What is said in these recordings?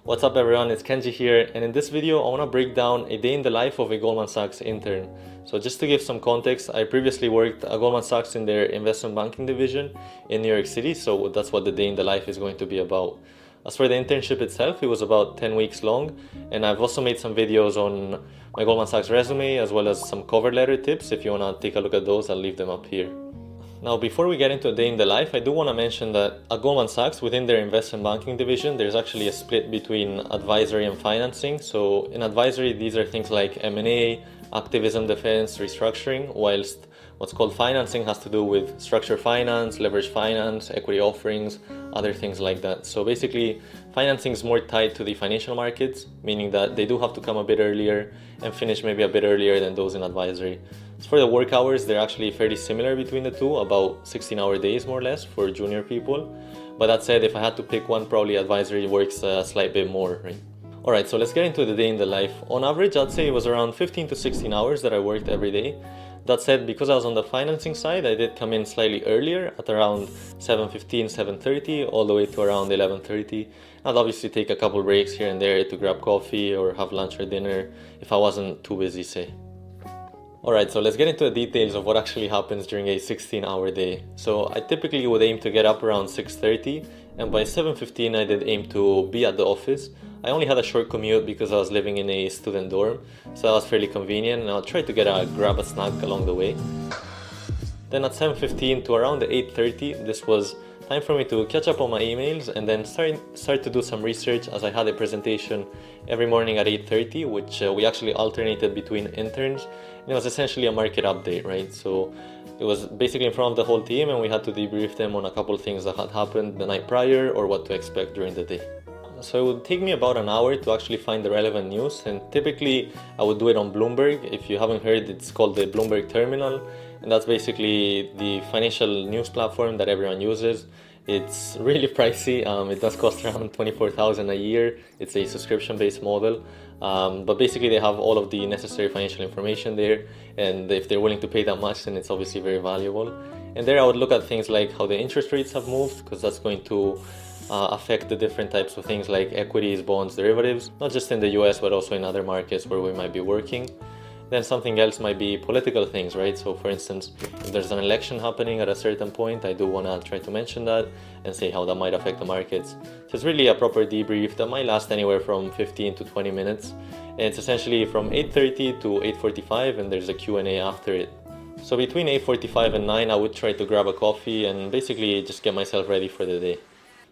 What's up everyone, it's Kenji here, and in this video I want to break down a day in the life of a Goldman Sachs intern. So just to give some context, I previously worked at Goldman Sachs in their investment banking division in New York City, so that's what the day in the life is going to be about. As for the internship itself, it was about 10 weeks long, and I've also made some videos on my Goldman Sachs resume as well as some cover letter tips. If you want to take a look at those, I'll leave them up here. Now, before we get into a day in the life, I do want to mention that at Goldman Sachs, within their investment banking division, there's actually a split between advisory and financing. So in advisory, these are things like M&A, activism defense, restructuring, whilst what's called financing has to do with structured finance, leverage finance, equity offerings, other things like that. So basically, financing is more tied to the financial markets, meaning that they do have to come a bit earlier and finish maybe a bit earlier than those in advisory. As for the work hours, they're actually fairly similar between the two, about 16-hour days more or less for junior people. But that said, if I had to pick one, probably advisory works a slight bit more, right? Alright, so let's get into the day in the life. On average, I'd say it was around 15 to 16 hours that I worked every day. That said, because I was on the financing side, I did come in slightly earlier at around 7:15, 7:30, all the way to around 11:30. I'd obviously take a couple breaks here and there to grab coffee or have lunch or dinner if I wasn't too busy, say. Alright, so let's get into the details of what actually happens during a 16-hour day. So I typically would aim to get up around 6:30, and by 7:15 I did aim to be at the office. I only had a short commute because I was living in a student dorm, so that was fairly convenient, and I'll try to grab a snack along the way. Then at 7:15 to around 8:30, this was time for me to catch up on my emails and then start to do some research, as I had a presentation every morning at 8:30, which we actually alternated between interns, and it was essentially a market update, right? So it was basically in front of the whole team, and we had to debrief them on a couple of things that had happened the night prior or what to expect during the day. So it would take me about an hour to actually find the relevant news, and typically I would do it on Bloomberg. If you haven't heard, it's called the Bloomberg Terminal, and that's basically the financial news platform that everyone uses. It's really pricey. It does cost around $24,000 a year. It's a subscription-based model, but basically they have all of the necessary financial information there, and if they're willing to pay that much, then it's obviously very valuable. And there I would look at things like how the interest rates have moved, because that's going to affect the different types of things like equities, bonds, derivatives, not just in the US, but also in other markets where we might be working. Then something else might be political things, right? So for instance, if there's an election happening at a certain point, I do want to try to mention that and say how that might affect the markets. So it's really a proper debrief that might last anywhere from 15 to 20 minutes. And it's essentially from 8:30 to 8:45, and there's a Q&A after it. So between 8:45 and 9, I would try to grab a coffee and basically just get myself ready for the day.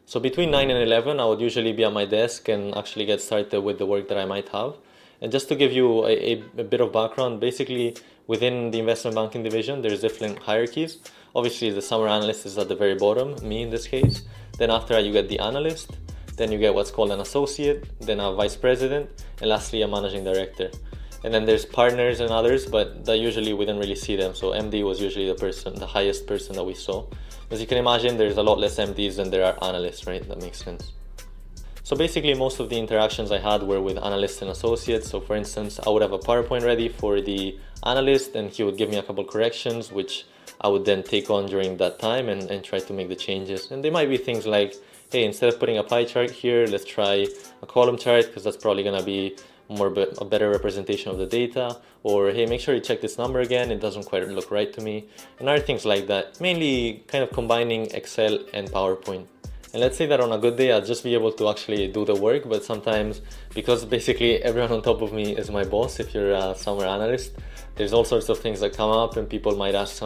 So between 9 and 11, I would usually be at my desk and actually get started with the work that I might have. And just to give you a bit of background, basically within the investment banking division, there's different hierarchies. Obviously, the summer analyst is at the very bottom, me in this case. Then after that, you get the analyst. Then you get what's called an associate, then a vice president, and lastly, a managing director. And then there's partners and others, but that usually we didn't really see them. So MD was usually the highest person that we saw. As you can imagine, there's a lot less MDs than there are analysts, right? That makes sense. So basically, most of the interactions I had were with analysts and associates. So for instance, I would have a PowerPoint ready for the analyst, and he would give me a couple corrections, which I would then take on during that time and try to make the changes. And they might be things like, hey, instead of putting a pie chart here, let's try a column chart, because that's probably going to be a better representation of the data. Or hey, make sure you check this number again, it doesn't quite look right to me. And other things like that, mainly kind of combining Excel and PowerPoint. And let's say that on a good day, I'll just be able to actually do the work, but sometimes, because basically everyone on top of me is my boss, if you're a summer analyst, there's all sorts of things that come up, and people might ask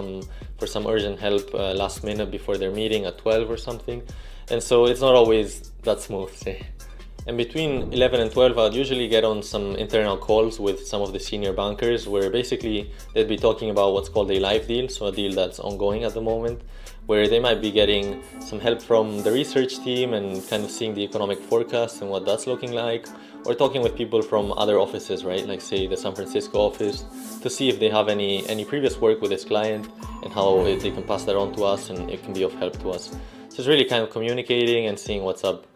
for some urgent help last minute before their meeting at 12 or something. And so it's not always that smooth, say. And between 11 and 12, I'd usually get on some internal calls with some of the senior bankers, where basically they'd be talking about what's called a live deal, so a deal that's ongoing at the moment, where they might be getting some help from the research team and kind of seeing the economic forecast and what that's looking like, or talking with people from other offices, right? Like say the San Francisco office, to see if they have any previous work with this client and how they can pass that on to us and it can be of help to us. So it's really kind of communicating and seeing what's up.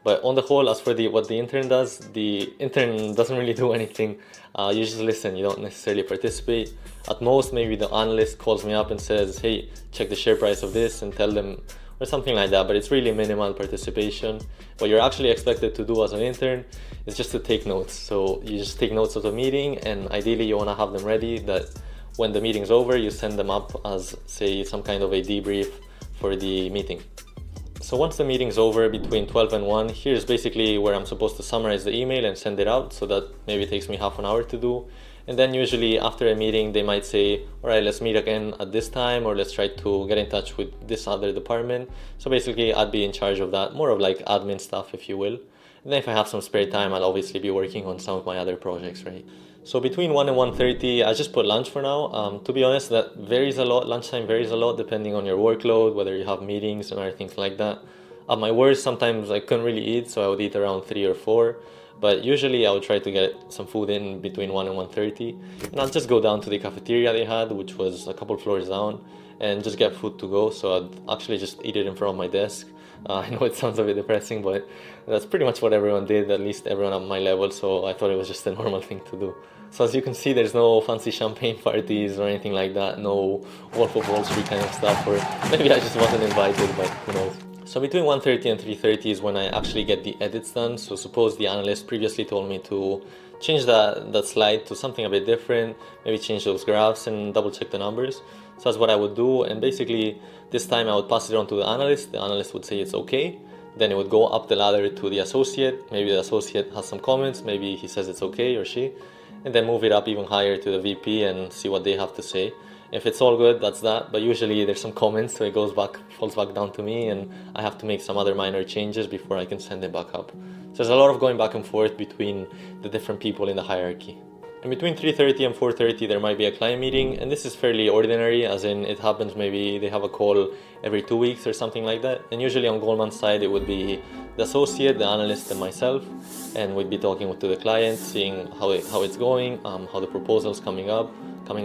But on the whole, as for what the intern does, the intern doesn't really do anything. You just listen, you don't necessarily participate. At most, maybe the analyst calls me up and says, hey, check the share price of this, and tell them or something like that, but it's really minimal participation. What you're actually expected to do as an intern is just to take notes. So you just take notes of the meeting, and ideally you want to have them ready that when the meeting's over, you send them up as, say, some kind of a debrief for the meeting. So once the meeting's over between 12 and 1, here's basically where I'm supposed to summarize the email and send it out, so that maybe takes me half an hour to do. And then usually after a meeting, they might say, all right, let's meet again at this time, or let's try to get in touch with this other department. So basically I'd be in charge of that, more of like admin stuff, if you will. And then if I have some spare time, I'll obviously be working on some of my other projects, right? So between 1 and 1:30, I just put lunch for now. To be honest, that varies a lot. Lunchtime varies a lot depending on your workload, whether you have meetings and other things like that. At my worst, sometimes I couldn't really eat, so I would eat around 3 or 4. But usually I would try to get some food in between 1 and 1:30. And I'll just go down to the cafeteria they had, which was a couple floors down, and just get food to go. So I'd actually just eat it in front of my desk. I know it sounds a bit depressing, but that's pretty much what everyone did, at least everyone at my level. So I thought it was just a normal thing to do. So as you can see, there's no fancy champagne parties or anything like that, no Wolf of Wall Street kind of stuff, or maybe I just wasn't invited, but who knows. So between 1:30 and 3:30 is when I actually get the edits done. So suppose the analyst previously told me to change that slide to something a bit different, maybe change those graphs and double check the numbers. So that's what I would do, and basically this time I would pass it on to the analyst would say it's okay, then it would go up the ladder to the associate, maybe the associate has some comments, maybe he says it's okay or she, and then move it up even higher to the VP and see what they have to say. If it's all good, that's that, but usually there's some comments, so it falls back down to me, and I have to make some other minor changes before I can send it back up. So there's a lot of going back and forth between the different people in the hierarchy. And between 3:30 and 4:30 there might be a client meeting, and this is fairly ordinary, as in it happens maybe they have a call every 2 weeks or something like that. And usually on Goldman's side it would be the associate, the analyst, and myself, and we'd be talking to the client, seeing how it's going, how the proposal's coming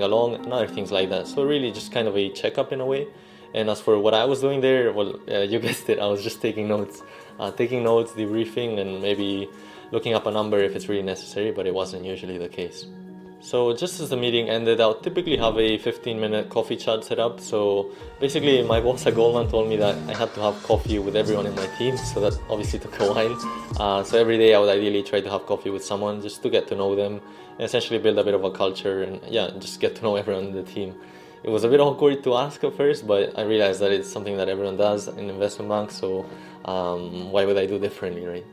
along, and other things like that. So really just kind of a checkup in a way. And as for what I was doing there, well, you guessed it, I was just taking notes, debriefing, and maybe looking up a number if it's really necessary, but it wasn't usually the case. So just as the meeting ended, I would typically have a 15-minute coffee chat set up. So basically my boss at Goldman told me that I had to have coffee with everyone in my team, so that obviously took a while. So every day I would ideally try to have coffee with someone just to get to know them and essentially build a bit of a culture and just get to know everyone in the team. It was a bit awkward to ask at first, but I realized that it's something that everyone does in investment banks, so why would I do differently, right?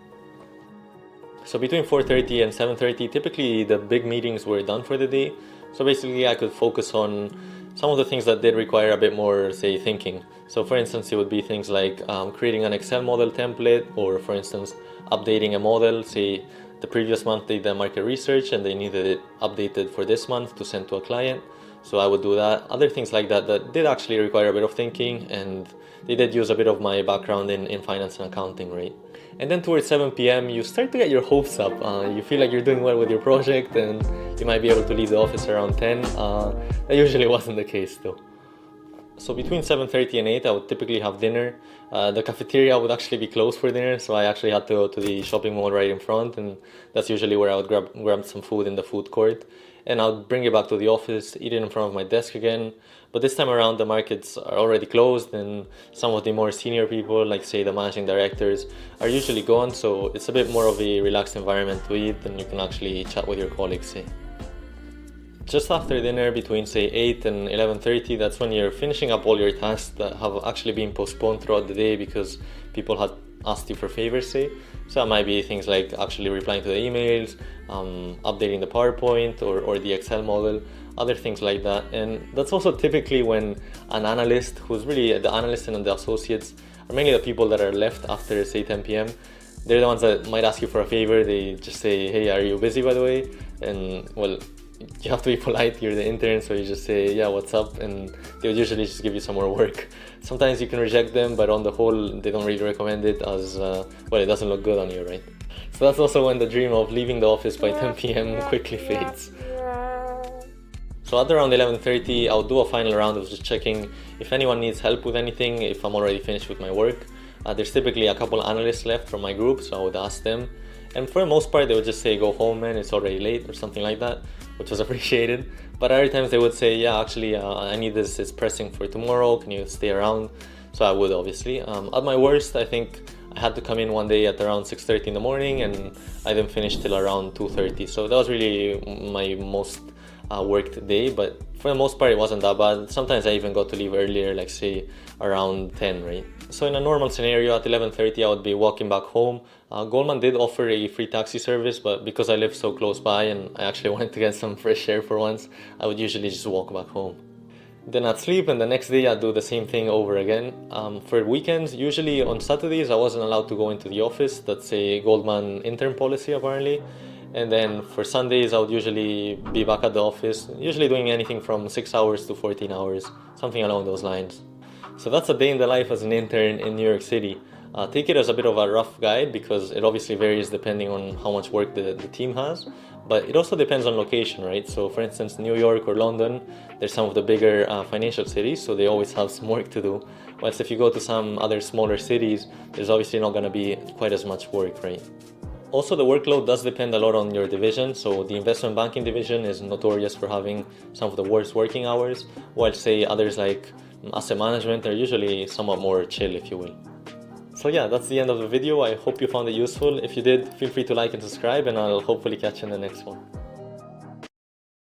So between 4:30 and 7:30, typically the big meetings were done for the day. So basically I could focus on some of the things that did require a bit more, say, thinking. So for instance, it would be things like creating an Excel model template, or for instance, updating a model. Say the previous month they did market research and they needed it updated for this month to send to a client. So I would do that. Other things like that did actually require a bit of thinking, and they did use a bit of my background in finance and accounting, right? And then towards 7 p.m. you start to get your hopes up. You feel like you're doing well with your project and you might be able to leave the office around 10. That usually wasn't the case though. So between 7:30 and 8 I would typically have dinner. The cafeteria would actually be closed for dinner, so I actually had to go to the shopping mall right in front, and that's usually where I would grab some food in the food court. And I'll bring it back to the office, eat it in front of my desk again. But this time around the markets are already closed, and some of the more senior people, like say the managing directors, are usually gone, so it's a bit more of a relaxed environment to eat, and you can actually chat with your colleagues, say. Just after dinner, between say 8 and 11:30, that's when you're finishing up all your tasks that have actually been postponed throughout the day because people had asked you for favors, say. So that might be things like actually replying to the emails, updating the PowerPoint or the Excel model, other things like that. And that's also typically when an analyst, who's really the analyst and the associates, are mainly the people that are left after say 10 p.m. They're the ones that might ask you for a favor. They just say, hey, are you busy by the way? And well, you have to be polite, you're the intern, so you just say, yeah, what's up? And they would usually just give you some more work. Sometimes you can reject them, but on the whole, they don't really recommend it as, well, it doesn't look good on you, right? So that's also when the dream of leaving the office by 10 p.m. quickly fades. So at around 11:30, I'll do a final round of just checking if anyone needs help with anything, if I'm already finished with my work. There's typically a couple analysts left from my group, so I would ask them. And for the most part, they would just say, go home, man, it's already late, or something like that, which was appreciated. But other times they would say, yeah, actually, I need this, it's pressing for tomorrow, can you stay around? so I would obviously. At my worst, I think I had to come in one day at around 6:30 in the morning, and I didn't finish till around 2:30. So that was really my most worked day, but for the most part it wasn't that bad. Sometimes I even got to leave earlier, like say around 10, right? So in a normal scenario at 11:30 I would be walking back home. Goldman did offer a free taxi service, but because I live so close by and I actually wanted to get some fresh air for once, I would usually just walk back home. Then I'd sleep, and the next day I'd do the same thing over again. For weekends, usually on Saturdays I wasn't allowed to go into the office. That's a Goldman intern policy apparently. And then for Sundays I would usually be back at the office, usually doing anything from 6 hours to 14 hours, something along those lines. So that's a day in the life as an intern in New York City. Take it as a bit of a rough guide because it obviously varies depending on how much work the team has, but it also depends on location, right? So for instance, New York or London, they're some of the bigger financial cities, so they always have some work to do. Whilst if you go to some other smaller cities, there's obviously not going to be quite as much work, right? Also, the workload does depend a lot on your division. So the investment banking division is notorious for having some of the worst working hours, while say others like asset management are usually somewhat more chill, if you will. So yeah, that's the end of the video. I hope you found it useful. If you did, feel free to like and subscribe, and I'll hopefully catch you in the next one.